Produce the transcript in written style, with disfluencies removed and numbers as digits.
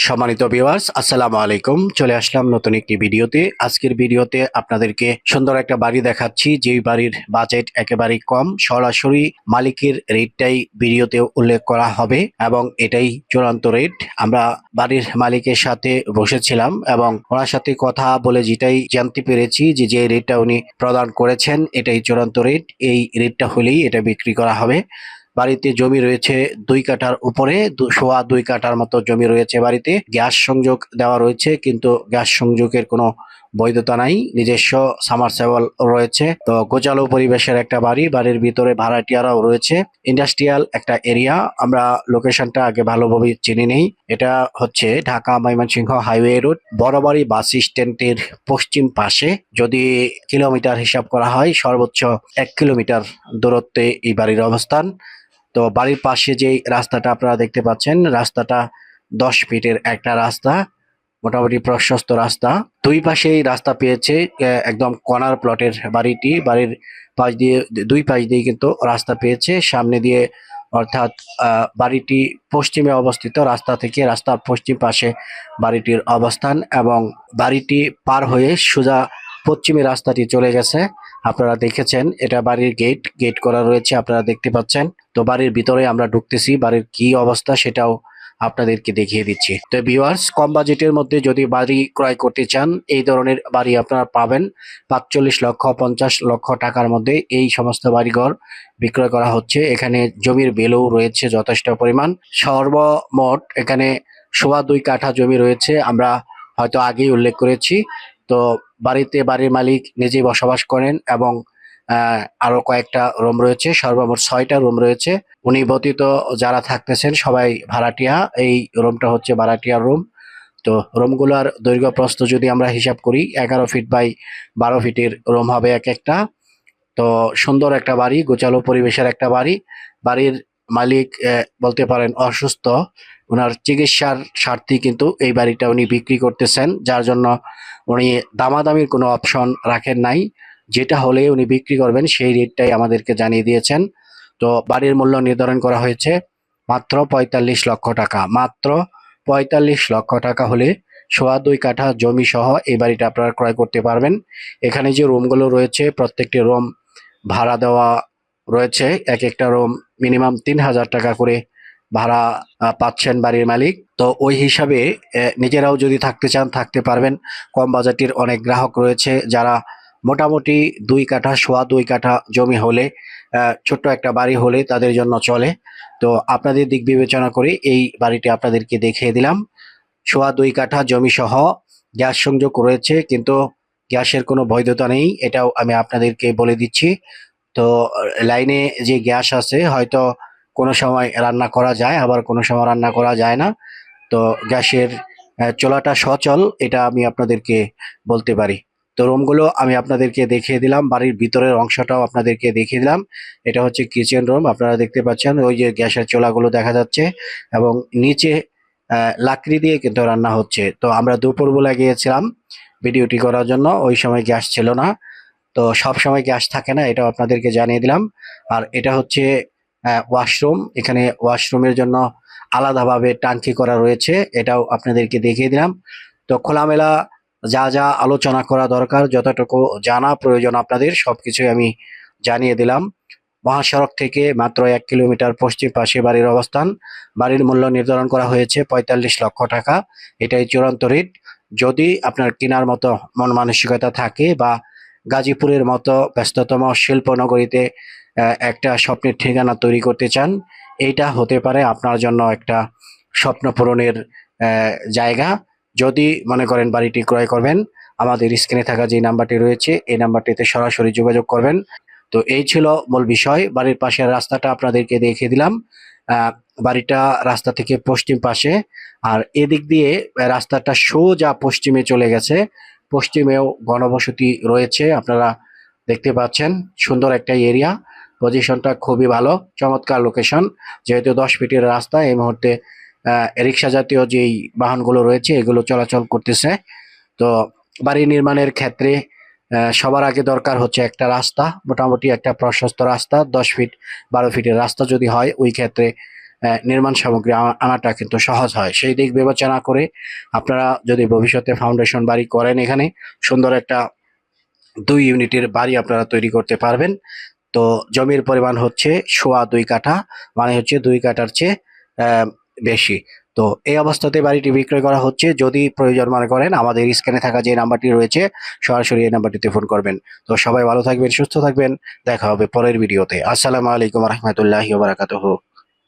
সম্মানিত ভিউয়ার্স, আসসালামু আলাইকুম। চলে আসলাম নতুন একটি ভিডিওতে। আজকের ভিডিওতে আপনাদেরকে সুন্দর একটা বাড়ি দেখাচ্ছি, যেই বাড়ির বাজেট একেবারেই কম। সরাসরি মালিকের রেটটাই ভিডিওতে উল্লেখ করা হবে এবং এটাই চূড়ান্ত রেট। আমরা বাড়ির মালিকের সাথে বসেছিলাম এবং ওনার সাথে কথা বলে যেটাই জানতে পেরেছি যে রেটটা উনি প্রদান করেছেন এটাই চূড়ান্ত রেট। এই রেটটা হলেই এটা বিক্রি করা হবে। বাড়িতে জমি রয়েছে 2 কাঠার উপরে, 2.25 কাঠার মতো জমি রয়েছে বাড়িতে। গ্যাস সংযোগ দেওয়া রয়েছে, কিন্তু গ্যাস সংযোগের কোনো বৈধতা নাই। নিজস্ব সামারসেবল রয়েছে। তো গোছালো পরিবেশের একটা বাড়ি। বাড়ির ভিতরে ভাড়াটিয়ারাও রয়েছে। ইন্ডাস্ট্রিয়াল একটা এরিয়া। আমরা লোকেশনটা আগে ভালোভাবে চিনি নেই। এটা হচ্ছে ঢাকা ময়মনসিংহ হাইওয়ে রোড, বড়বাড়ি বাস স্ট্যান্ডের পশ্চিম পাশে। যদি কিলোমিটার হিসাব করা হয়, সর্বোচ্চ 1 কিলোমিটার দূরত্বে এই বাড়ির অবস্থান। তো বাড়ির পাশে যে রাস্তাটা আপনারা দেখতে পাচ্ছেন, রাস্তাটা 10 ফিটের একটা রাস্তা, মোটামুটি প্রশস্ত রাস্তা। দুই পাশেই রাস্তা পেয়েছে। একদম কর্নার প্লটের বাড়িটি। বাড়ির পাশ দিয়ে, দুই পাশ দিয়ে কিন্তু রাস্তা পেয়েছে। সামনে দিয়ে অর্থাৎ বাড়িটি পশ্চিমে অবস্থিত। রাস্তা থেকে রাস্তার পশ্চিম পাশে বাড়িটির অবস্থান এবং বাড়িটি পার হয়ে সোজা পশ্চিমে রাস্তাটি চলে গেছে। আপনারা দেখেছেন, এটা বাড়ির গেট করা রয়েছে, আপনারা দেখতে পাচ্ছেন। তো বাড়ির ভিতরে আমরা ঢুকতেছি, বাড়ির কি অবস্থা সেটাও আপনাদেরকে দেখিয়ে দিচ্ছি। তো ভিউয়ার্স, কম বাজেটের মধ্যে যদি বাড়ি ক্রয় করতে চান, এই ধরনের বাড়ি আপনারা পাবেন 45 লক্ষ 50 লক্ষ টাকার মধ্যে। এই সমস্ত বাড়িঘর বিক্রয় করা হচ্ছে। এখানে জমির ভ্যালু রয়েছে যথেষ্ট পরিমাণ। সর্বমোট এখানে 2.25 কাঠা জমি রয়েছে, আমরা হয়তো আগেই উল্লেখ করেছি। তো বাড়িতে বাড়ির মালিক নিজেই বসবাস করেন এবং আরো কয়েকটা রুম রয়েছে। সর্বমোট 6টা রুম রয়েছে। উনি ব্যতীত যারা থাকতেছেন সবাই ভাড়াটিয়া। এই রুমটা হচ্ছে ভাড়াটিয়ার রুম। তো রুমগুলোর দৈর্ঘ্য প্রস্থ যদি আমরা হিসাব করি, 11 ফিট বাই 12 ফিটের রুম হবে এক একটা। তো সুন্দর একটা বাড়ি, গোছালো পরিবেশের একটা বাড়ি। বাড়ির মালিক বলতে পারেন অসুস্থ। ওনার চিকিৎসার স্বার্থে কিন্তু এই বাড়িটা উনি বিক্রি করতেছেন, যার জন্য উনি দামাদামির কোনো অপশন রাখেন নাই। যেটা হলে উনি বিক্রি করবেন সেই রেটটাই আমাদেরকে জানিয়ে দিয়েছেন। তো বাড়ির মূল্য নির্ধারণ করা হয়েছে মাত্র 45 লক্ষ টাকা। মাত্র 45 লক্ষ টাকা হলে 2.25 কাঠা জমি সহ এই বাড়িটা আপনারা ক্রয় করতে পারবেন। এখানে যে রুমগুলো রয়েছে, প্রত্যেকটি রুম ভাড়া দেওয়া রয়েছে। এক একটা রুম মিনিমাম 3,000 টাকা করে ভাড়া পাচ্ছেন বাড়ির মালিক। তো ওই হিসাবে নিজেরাও যদি থাকতে চান থাকতে পারবেন। কম বাজেটের অনেক গ্রাহক রয়েছে যারা মোটামুটি 2 কাঠা 2.25 কাঠা জমি হলে, ছোট্ট একটা বাড়ি হলে তাদের জন্য চলে। তো আপনাদের দিক বিবেচনা করে এই বাড়িটি আপনাদেরকে দেখিয়ে দিলাম। 2.25 কাঠা জমি সহ গ্যাস সংযোগ রয়েছে, কিন্তু গ্যাসের কোনো বৈধতা নেই, এটাও আমি আপনাদেরকে বলে দিচ্ছি। তো লাইনে যে গ্যাস আছে, হয়তো কোনো সময় রান্না করা যায়, আবার কোনো সময় রান্না করা যায় না। তো গ্যাসের চলাটা সচল, এটা আমি আপনাদেরকে বলতে পারি। তো রুমগুলো আমি আপনাদেরকে দেখিয়ে দিলাম, বাড়ির ভিতরের অংশটাও আপনাদেরকে দেখিয়ে দিলাম। এটা হচ্ছে কিচেন রুম, আপনারা দেখতে পাচ্ছেন ওই যে গ্যাসের চুলাগুলো দেখা যাচ্ছে এবং নিচে লাকড়ি দিয়ে কিন্তু রান্না হচ্ছে। তো আমরা দুপুরবেলা গিয়েছিলাম ভিডিওটি করার জন্য, ওই সময় গ্যাস ছিল না। তো সব সময় গ্যাস থাকে না, এটাও আপনাদেরকে জানিয়ে দিলাম। আর এটা হচ্ছে ওয়াশরুম। এখানে ওয়াশরুমের জন্য আলাদাভাবে টাঙ্কি করা রয়েছে, এটাও আপনাদেরকে দেখিয়ে দিলাম। তো খোলামেলা যা যা আলোচনা করা দরকার, যতটুকু জানা প্রয়োজন আপনাদের সবকিছুই আমি জানিয়ে দিলাম। মহাসড়ক থেকে মাত্র 1 কিলোমিটার পশ্চিম পাশে বাড়ির অবস্থান। বাড়ির মূল্য নির্ধারণ করা হয়েছে 45 লক্ষ টাকা। এটাই চূড়ান্ত রেট। যদি আপনার কেনার মতো মন মানসিকতা থাকে বা গাজীপুরের মতো ব্যস্ততম শিল্পনগরীতে একটা স্বপ্নের ঠিকানা তৈরি করতে চান, এইটা হতে পারে আপনার জন্য একটা স্বপ্ন পূরণের জায়গা। যদি মনে করেন বাড়িটি ক্রয় করবেন, আমাদের স্ক্রিনে থাকা যে নাম্বারটি রয়েছে এই নাম্বারটিতে সরাসরি যোগাযোগ করবেন। তো এই ছিল মূল বিষয়। বাড়ির পাশের রাস্তাটা আপনাদেরকে দেখিয়ে দিলাম। বাড়িটা রাস্তা থেকে পশ্চিম পাশে, আর এদিক দিয়ে রাস্তাটা সোজা পশ্চিমে চলে গেছে। পশ্চিমেও ঘনবসতি রয়েছে, আপনারা দেখতে পাচ্ছেন। সুন্দর একটা এরিয়া, পজিশনটা খুবই ভালো, চমৎকার লোকেশন। যেহেতু 10 ফিটের রাস্তা, এই মুহূর্তে রিক্সা জাতীয় যেই বাহনগুলো রয়েছে এগুলো চলাচল করতেছে। তো বাড়ি নির্মাণের ক্ষেত্রে সবার আগে দরকার হচ্ছে একটা রাস্তা, মোটামুটি একটা প্রশস্ত রাস্তা। 10 ফিট 12 ফিটের রাস্তা যদি হয়, ওই ক্ষেত্রে নির্মাণ সামগ্রী আনাটা কিন্তু সহজ হয়। সেই দিক বিবেচনা করে আপনারা যদি ভবিষ্যতে ফাউন্ডেশন বাড়ি করেন, এখানে সুন্দর একটা 2 ইউনিটের বাড়ি আপনারা তৈরি করতে পারবেন। তো জমির পরিমাণ হচ্ছে 2.25 কাঠা, মানে হচ্ছে 2 কাঠার চেয়ে বেশি। তো এই অবস্থাতে বাড়িটি বিক্রয় করা হচ্ছে। যদি প্রয়োজন মনে করেন, আমাদের স্ক্রিনে থাকা যে নাম্বারটি রয়েছে, সরাসরি এই নাম্বারটিতে ফোন করবেন। তো সবাই ভালো থাকবেন, সুস্থ থাকবেন। দেখা হবে পরের ভিডিওতে। আসসালামু আলাইকুম রহমতুল্লাহি ওয়া বারাকাতুহু।